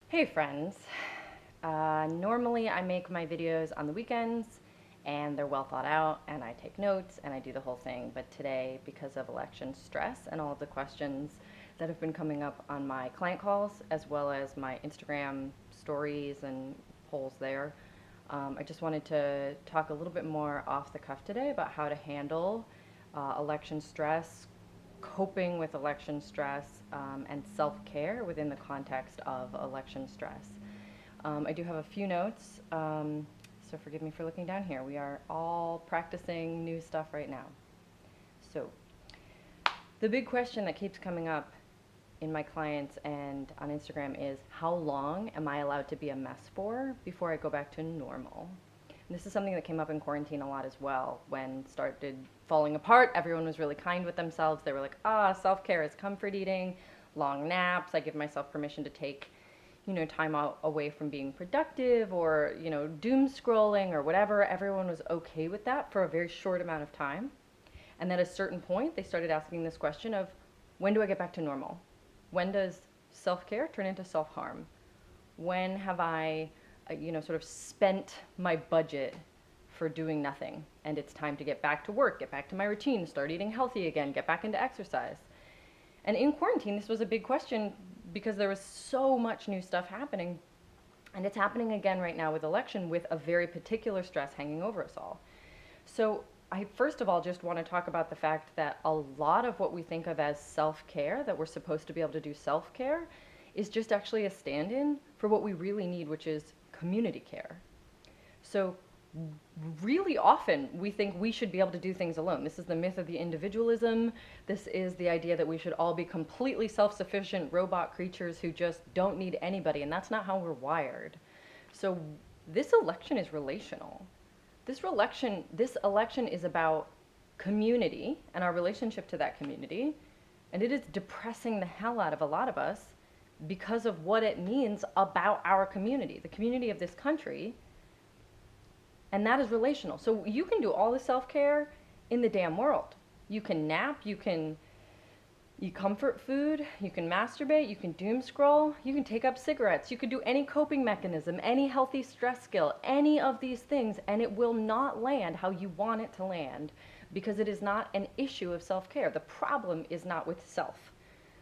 Hey friends. Normally I make my videos on the weekends and they're well thought out and I take notes and I do the whole thing. But today, because of election stress and all of the questions that have been coming up on my client calls as well as my Instagram stories and polls there, I just wanted to talk a little bit more off the cuff today about how to handle election stress, coping with election stress, and self-care within the context of election stress. I do have a few notes, so forgive me for looking down here. We are all practicing new stuff right now. So, the big question that keeps coming up in my clients and on Instagram is, how long am I allowed to be a mess for before I go back to normal? And this is something that came up in quarantine a lot as well. When it started falling apart, everyone was really kind with themselves. They were like, self-care is comfort eating, long naps. I give myself permission to take time out away from being productive or, doom scrolling or whatever. Everyone was okay with that for a very short amount of time. And at a certain point, they started asking this question of, when do I get back to normal? When does self-care turn into self-harm? When have I, sort of spent my budget for doing nothing and it's time to get back to work, get back to my routine, start eating healthy again, get back into exercise? And in quarantine, this was a big question because there was so much new stuff happening. And it's happening again right now with election, with a very particular stress hanging over us all. So I first of all just want to talk about the fact that a lot of what we think of as self-care, that we're supposed to be able to do self-care, is just actually a stand-in for what we really need, which is community care. So really often we think we should be able to do things alone. This is the myth of the individualism. This is the idea that we should all be completely self-sufficient robot creatures who just don't need anybody, and that's not how we're wired. So this election is relational. This election is about community and our relationship to that community, and it is depressing the hell out of a lot of us because of what it means about our community, the community of this country. And that is relational. So you can do all the self-care in the damn world. You can nap, you can eat comfort food, you can masturbate, you can doom scroll, you can take up cigarettes, you could do any coping mechanism, any healthy stress skill, any of these things, and it will not land how you want it to land because it is not an issue of self-care. The problem is not with self.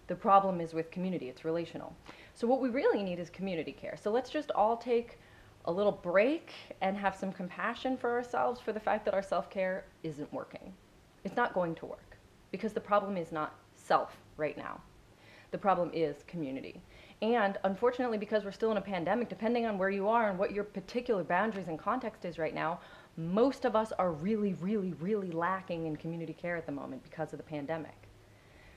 The problem is with community. It's relational. So what we really need is community care. So let's just all take a little break and have some compassion for ourselves for the fact that our self-care isn't working. It's not going to work because the problem is not self right now. The problem is community. And unfortunately, because we're still in a pandemic, depending on where you are and what your particular boundaries and context is right now, most of us are really, really, really lacking in community care at the moment because of the pandemic.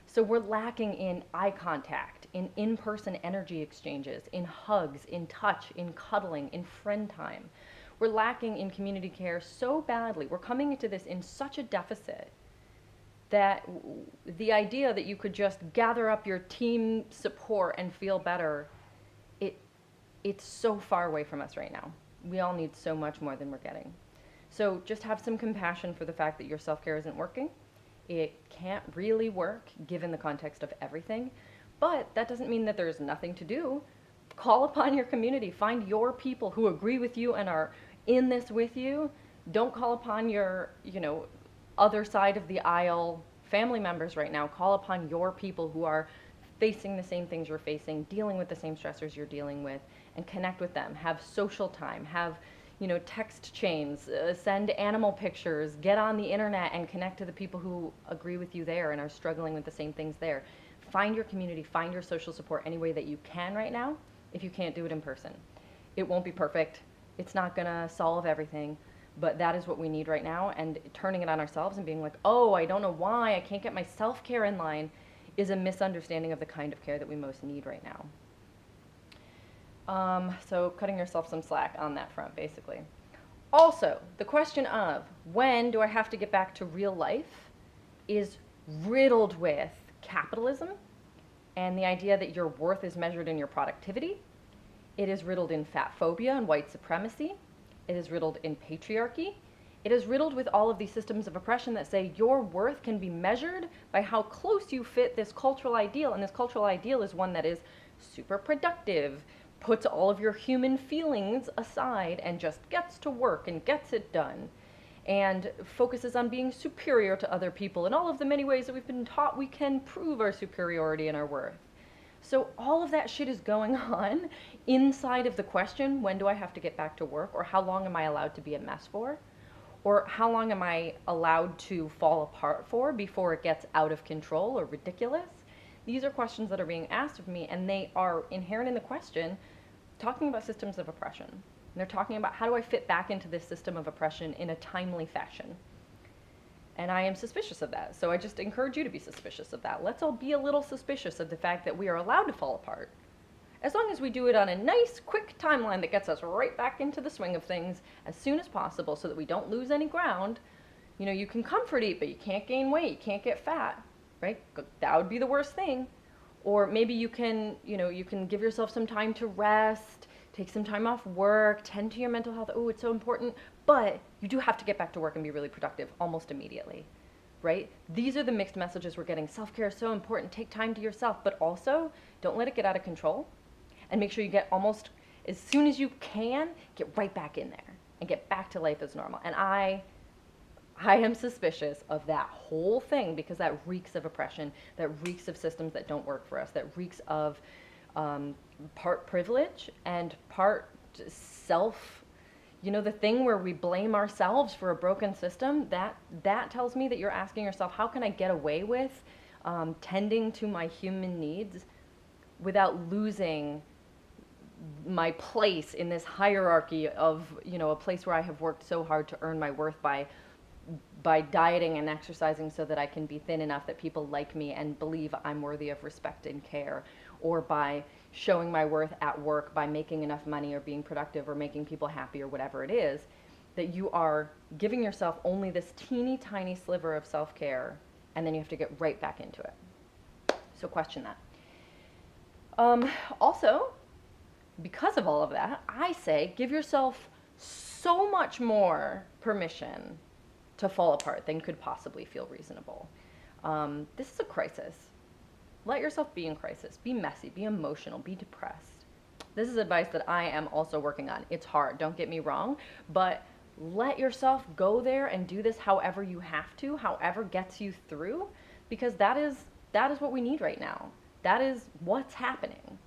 So we're lacking in eye contact, in in-person energy exchanges, in hugs, in touch, in cuddling, in friend time. We're lacking in community care so badly. We're coming into this in such a deficit that the idea that you could just gather up your team support and feel better, it's so far away from us right now. We all need so much more than we're getting. So just have some compassion for the fact that your self-care isn't working. It can't really work given the context of everything, but that doesn't mean that there's nothing to do. Call upon your community. Find your people who agree with you and are in this with you. Don't call upon your, other side of the aisle family members right now. Call upon your people who are facing the same things you're facing, dealing with the same stressors you're dealing with, and connect with them. Have social time. Have text chains, send animal pictures, get on the internet and connect to the people who agree with you there and are struggling with the same things there. Find your community, find your social support any way that you can right now if you can't do it in person. It won't be perfect. It's not gonna solve everything, but that is what we need right now, and turning it on ourselves and being like, oh, I don't know why I can't get my self-care in line is a misunderstanding of the kind of care that we most need right now. So cutting yourself some slack on that front, basically. Also, the question of when do I have to get back to real life is riddled with capitalism and the idea that your worth is measured in your productivity. It is riddled in fat phobia and white supremacy. It is riddled in patriarchy. It is riddled with all of these systems of oppression that say your worth can be measured by how close you fit this cultural ideal, and this cultural ideal is one that is super productive, puts all of your human feelings aside and just gets to work and gets it done, and focuses on being superior to other people in all of the many ways that we've been taught we can prove our superiority and our worth. So all of that shit is going on inside of the question, when do I have to get back to work? Or how long am I allowed to be a mess for? Or how long am I allowed to fall apart for before it gets out of control or ridiculous? These are questions that are being asked of me, and they are inherent in the question, talking about systems of oppression. And they're talking about, how do I fit back into this system of oppression in a timely fashion? And I am suspicious of that. So I just encourage you to be suspicious of that. Let's all be a little suspicious of the fact that we are allowed to fall apart, as long as we do it on a nice, quick timeline that gets us right back into the swing of things as soon as possible, so that we don't lose any ground. You know, you can comfort eat, but you can't gain weight, you can't get fat, right? That would be the worst thing. Or maybe you can give yourself some time to rest, take some time off work, tend to your mental health. Oh, it's so important. But you do have to get back to work and be really productive almost immediately, right? These are the mixed messages we're getting. Self-care is so important. Take time to yourself, but also don't let it get out of control, and make sure you get almost, as soon as you can, get right back in there and get back to life as normal. And I am suspicious of that whole thing, because that reeks of oppression, that reeks of systems that don't work for us, that reeks of part privilege and part self, the thing where we blame ourselves for a broken system. That tells me that you're asking yourself, how can I get away with tending to my human needs without losing my place in this hierarchy of, a place where I have worked so hard to earn my worth by dieting and exercising so that I can be thin enough that people like me and believe I'm worthy of respect and care, or by showing my worth at work by making enough money or being productive or making people happy or whatever it is, that you are giving yourself only this teeny tiny sliver of self-care, and then you have to get right back into it. So question that. Also, because of all of that, I say give yourself so much more permission to fall apart than could possibly feel reasonable. This is a crisis. Let yourself be in crisis. Be messy, be emotional, be depressed. This is advice that I am also working on. It's hard, don't get me wrong, but let yourself go there and do this however you have to, however gets you through, because that is what we need right now. That is what's happening.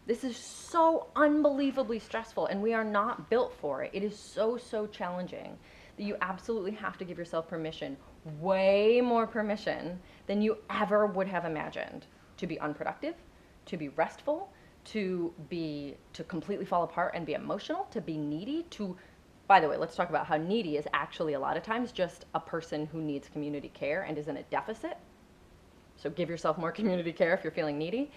This is so unbelievably stressful, and we are not built for it. It is so, so challenging that you absolutely have to give yourself permission, way more permission than you ever would have imagined, to be unproductive, to be restful, to completely fall apart and be emotional, to be needy, by the way, let's talk about how needy is actually a lot of times just a person who needs community care and is in a deficit. So give yourself more community care if you're feeling needy.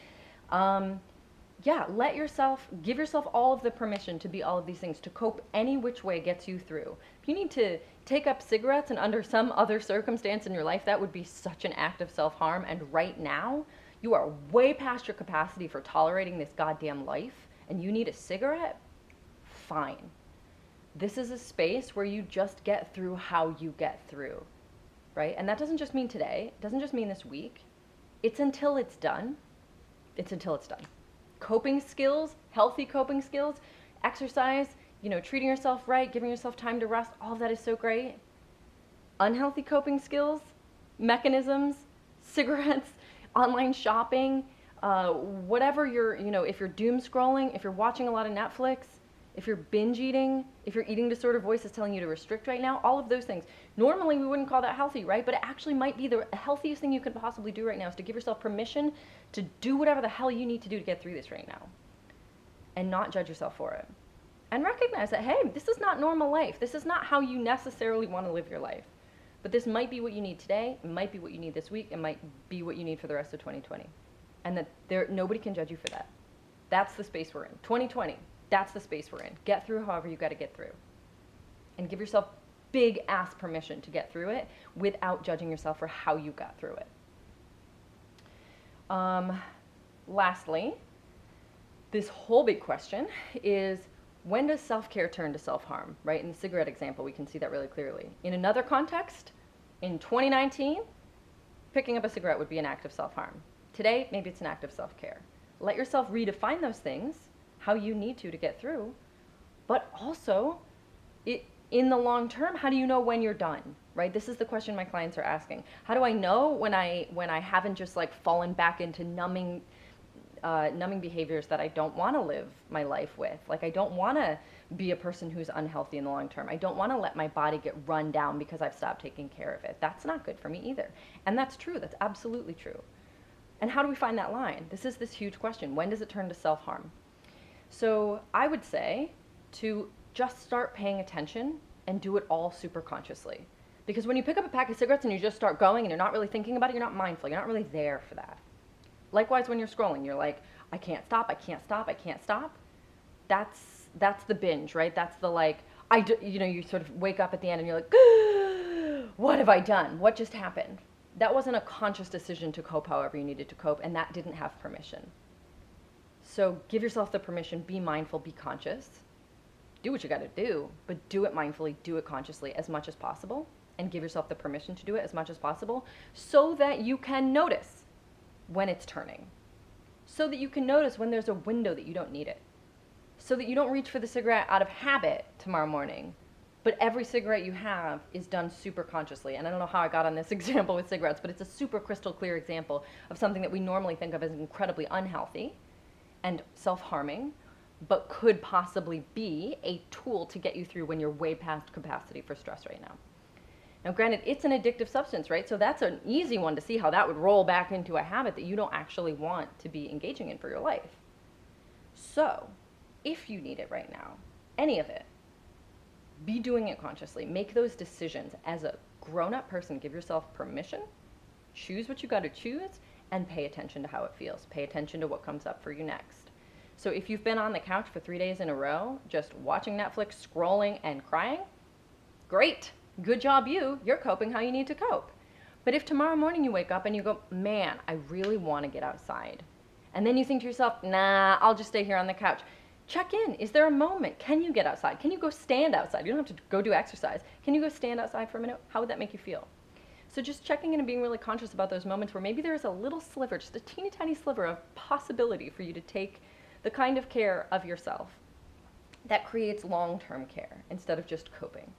Give yourself all of the permission to be all of these things, to cope any which way gets you through. If you need to take up cigarettes and under some other circumstance in your life, that would be such an act of self-harm. And right now, you are way past your capacity for tolerating this goddamn life, and you need a cigarette? Fine. This is a space where you just get through how you get through, right? And that doesn't just mean today. It doesn't just mean this week. It's until it's done. It's until it's done. Coping skills, healthy coping skills, exercise, treating yourself right, giving yourself time to rest, all of that is so great. Unhealthy coping skills, mechanisms, cigarettes, online shopping, whatever if you're doom scrolling, if you're watching a lot of Netflix, if you're binge eating, if your eating disorder voice is telling you to restrict right now, all of those things. Normally we wouldn't call that healthy, right? But it actually might be the healthiest thing you could possibly do right now, is to give yourself permission to do whatever the hell you need to do to get through this right now, and not judge yourself for it. And recognize that, hey, this is not normal life. This is not how you necessarily want to live your life. But this might be what you need today. It might be what you need this week. It might be what you need for the rest of 2020. And that nobody can judge you for that. That's the space we're in. 2020. That's the space we're in. Get through however you got to get through. And give yourself big ass permission to get through it without judging yourself for how you got through it. Lastly, this whole big question is, when does self-care turn to self-harm, right? In the cigarette example, we can see that really clearly. In another context, in 2019, picking up a cigarette would be an act of self-harm. Today, maybe it's an act of self-care. Let yourself redefine those things how you need to get through, but also in the long term, how do you know when you're done, right? This is the question my clients are asking. How do I know when I haven't just like fallen back into numbing behaviors that I don't want to live my life with? Like, I don't want to be a person who's unhealthy in the long term. I don't want to let my body get run down because I've stopped taking care of it. That's not good for me either. And that's true. That's absolutely true. And how do we find that line? This is this huge question. When does it turn to self-harm? So I would say to just start paying attention and do it all super consciously. Because when you pick up a pack of cigarettes and you just start going and you're not really thinking about it, you're not mindful. You're not really there for that. Likewise, when you're scrolling, you're like, I can't stop, I can't stop, I can't stop. That's the binge, right? That's the like, you sort of wake up at the end and you're like, what have I done? What just happened? That wasn't a conscious decision to cope however you needed to cope, and that didn't have permission. So give yourself the permission, be mindful, be conscious. Do what you got to do, but do it mindfully, do it consciously as much as possible, and give yourself the permission to do it as much as possible so that you can notice when it's turning, so that you can notice when there's a window that you don't need it, so that you don't reach for the cigarette out of habit tomorrow morning, but every cigarette you have is done super consciously. And I don't know how I got on this example with cigarettes, but it's a super crystal clear example of something that we normally think of as incredibly unhealthy and self-harming, but could possibly be a tool to get you through when you're way past capacity for stress right now. Now, granted, it's an addictive substance, right? So that's an easy one to see how that would roll back into a habit that you don't actually want to be engaging in for your life. So, if you need it right now, any of it, be doing it consciously. Make those decisions as a grown-up person. Give yourself permission. Choose what you got to choose, and pay attention to how it feels. Pay attention to what comes up for you next. So if you've been on the couch for 3 days in a row, just watching Netflix, scrolling, and crying, great. Good job you. You're coping how you need to cope. But if tomorrow morning you wake up and you go, man, I really want to get outside. And then you think to yourself, nah, I'll just stay here on the couch. Check in. Is there a moment? Can you get outside? Can you go stand outside? You don't have to go do exercise. Can you go stand outside for a minute? How would that make you feel? So just checking in and being really conscious about those moments where maybe there's a little sliver, just a teeny tiny sliver of possibility for you to take the kind of care of yourself that creates long-term care instead of just coping.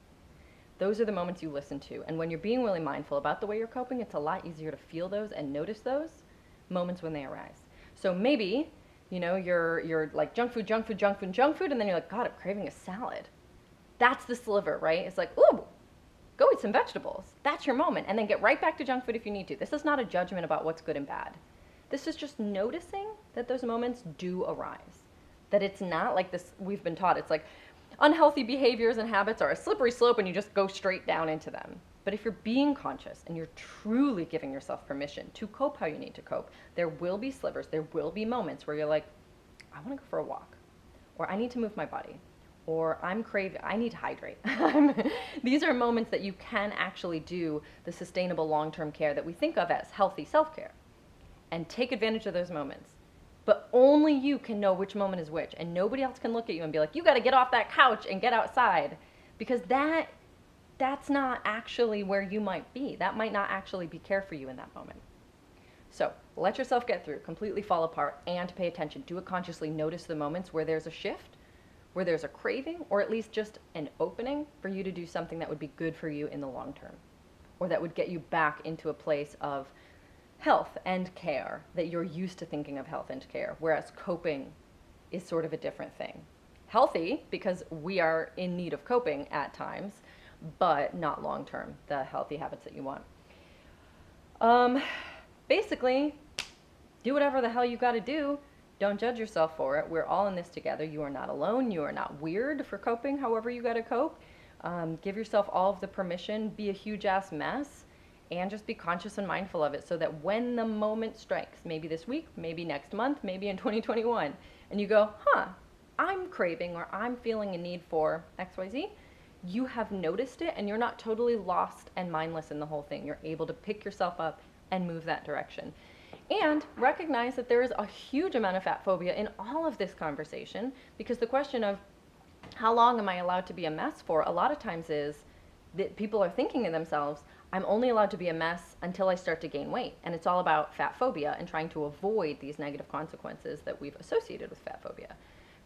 Those are the moments you listen to. And when you're being really mindful about the way you're coping, it's a lot easier to feel those and notice those moments when they arise. So maybe, you're like junk food, and then you're like, God, I'm craving a salad. That's the sliver, right? It's like, ooh, go eat some vegetables. That's your moment. And then get right back to junk food if you need to. This is not a judgment about what's good and bad. This is just noticing that those moments do arise. That it's not like this, we've been taught, it's like unhealthy behaviors and habits are a slippery slope and you just go straight down into them. But if you're being conscious and you're truly giving yourself permission to cope how you need to cope, there will be slivers, there will be moments where you're like, I want to go for a walk, or I need to move my body, or I'm craving, I need to hydrate. These are moments that you can actually do the sustainable long-term care that we think of as healthy self-care, and take advantage of those moments. But only you can know which moment is which, and nobody else can look at you and be like, you got to get off that couch and get outside, because that's not actually where you might be. That might not actually be care for you in that moment. So let yourself get through, completely fall apart, and pay attention. Do it consciously. Notice the moments where there's a shift, where there's a craving, or at least just an opening for you to do something that would be good for you in the long term, or that would get you back into a place of health and care, that you're used to thinking of health and care, whereas coping is sort of a different thing. Healthy, because we are in need of coping at times, but not long term, the healthy habits that you want. Basically, do whatever the hell you got to do. Don't judge yourself for it. We're all in this together. You are not alone. You are not weird for coping however you got to cope. Give yourself all of the permission. Be a huge ass mess. And just be conscious and mindful of it so that when the moment strikes, maybe this week, maybe next month, maybe in 2021, and you go, I'm craving or I'm feeling a need for XYZ, you have noticed it and you're not totally lost and mindless in the whole thing. You're able to pick yourself up and move that direction. And recognize that there is a huge amount of fat phobia in all of this conversation, because the question of how long am I allowed to be a mess for a lot of times is that people are thinking to themselves, I'm only allowed to be a mess until I start to gain weight. And it's all about fat phobia and trying to avoid these negative consequences that we've associated with fat phobia.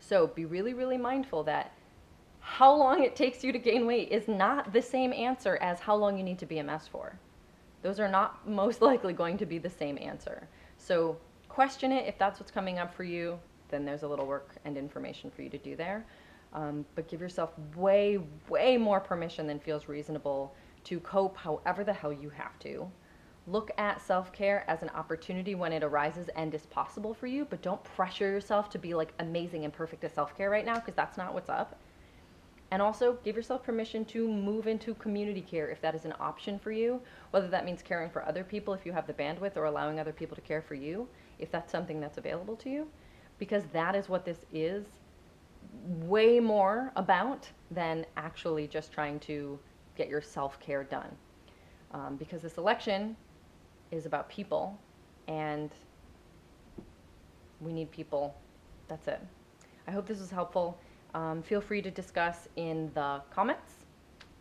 So be really, really mindful that how long it takes you to gain weight is not the same answer as how long you need to BMS for. Those are not most likely going to be the same answer. So question it if that's what's coming up for you. Then there's a little work and information for you to do there. But give yourself way, way more permission than feels reasonable to cope however the hell you have to. Look at self-care as an opportunity when it arises and is possible for you, but don't pressure yourself to be like amazing and perfect at self-care right now, because that's not what's up. And also give yourself permission to move into community care if that is an option for you, whether that means caring for other people if you have the bandwidth, or allowing other people to care for you if that's something that's available to you, because that is what this is way more about than actually just trying to get your self-care done. Because this election is about people, and we need people. That's it. I hope this was helpful. Feel free to discuss in the comments.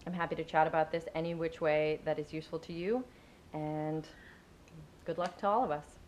I'm happy to chat about this any which way that is useful to you, and good luck to all of us.